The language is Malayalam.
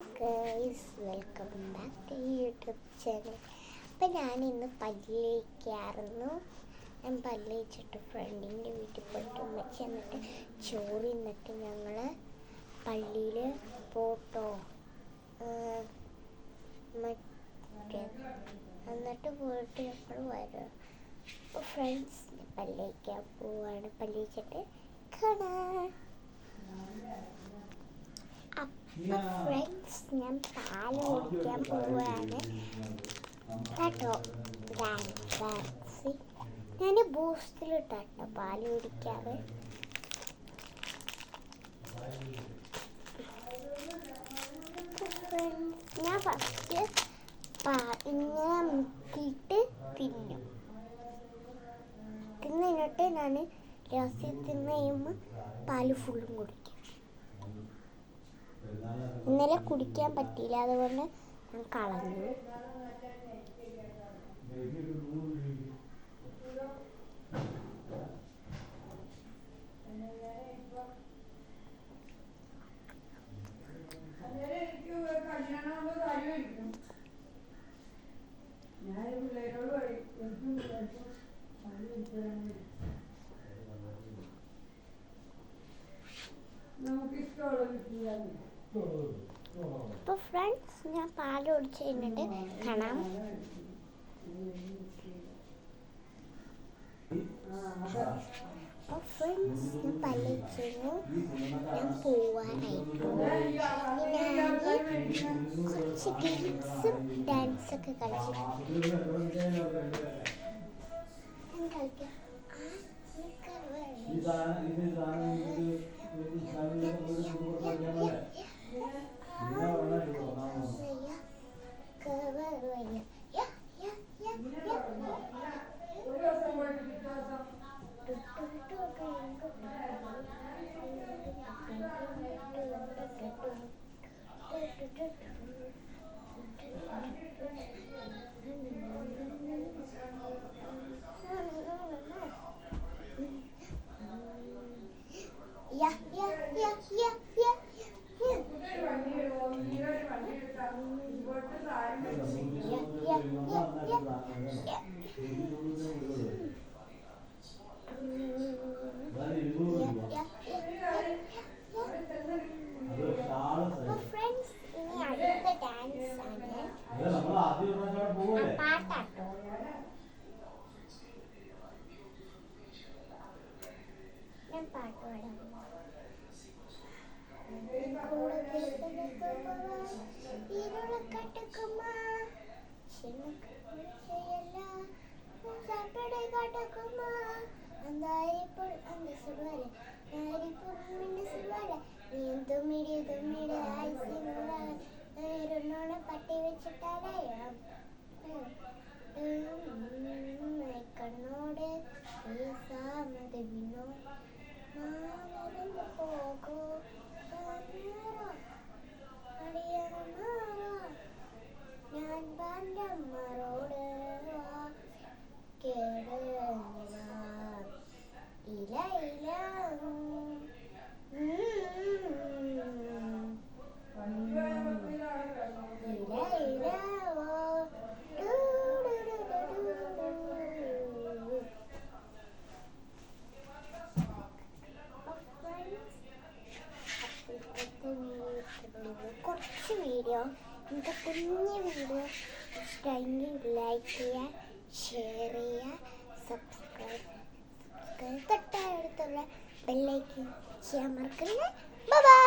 Guys, welcome back to YouTube channel. അപ്പം ഞാനിന്ന് പല്ലിക്കായിരുന്നു. ഞാൻ പല്ലിച്ചിട്ട് ഫ്രണ്ടിൻ്റെ വീട്ടിൽ പോയിട്ട് ഉമ്മച്ചി എന്നിട്ട് ചോറ് തിന്നിട്ട് ഞങ്ങൾ പള്ളിയിൽ പോട്ടോ എന്നിട്ട് പോയിട്ട് ഞങ്ങൾ വരും. അപ്പോൾ ഫ്രണ്ട്സ് പല്ലിക്കാൻ പോവാണ്. പല്ലിച്ചിട്ട് കാണാം. അപ്പോൾ ഫ്രണ്ട്സ് ഞാൻ പാല് കുടിക്കാൻ പോവുകയാണ് കേട്ടോ. ഞാൻ ബൂസ്റ്റിലിട്ടോ പാല് കുടിക്കാറ്. ഞാൻ ഫസ്റ്റ് ഇങ്ങനെ മുക്കിയിട്ട് തിന്നും. തിന്നിട്ട് ഞാൻ ലാസ്റ്റ് തിന്ന് കഴിയുമ്പോൾ പാല് ഫുള്ളും കുടിക്കും. ഇന്നലെ കുടിക്കാൻ പറ്റിയില്ല, അതുകൊണ്ട് ഞാൻ കളഞ്ഞു. അപ്പോൾ ഫ്രണ്ട്സ് ഞാൻ പാല് കുടിച്ച് കഴിഞ്ഞിട്ട് കാണാം. അപ്പോൾ ഫ്രണ്ട്സ് ഞാൻ പല്ല് വെച്ചു, ഞാൻ പോവാനായിട്ടു. ഞാൻ കുറച്ച് ഗെയിംസും ഡാൻസൊക്കെ കളിച്ചു. ഞാൻ കളിക്കാം. ഫ്രണ്ട്സ് ഇനി അടുത്ത ഡാൻസ് ആണ്. പാട്ടാട്ടോ. ഞാൻ പാട്ട് പാടാം. പട്ടി വെച്ചിട്ടറിയാം കണ്ണോട് പോകൂ ഞാൻ പാണ്ടമ്മറോട് കേട് ഇല ഇല കുറച്ച് വീഡിയോ, എൻ്റെ കുഞ്ഞു വീഡിയോ ഇഷ്ടമെങ്കിൽ ലൈക്ക് ചെയ്യുക, ഷെയർ ചെയ്യുക, സബ്സ്ക്രൈബ് തൊട്ടടുത്തുള്ള ബെല്ലൈക്കൻ ചെയ്യാൻ മറക്കരുത്. ബൈ.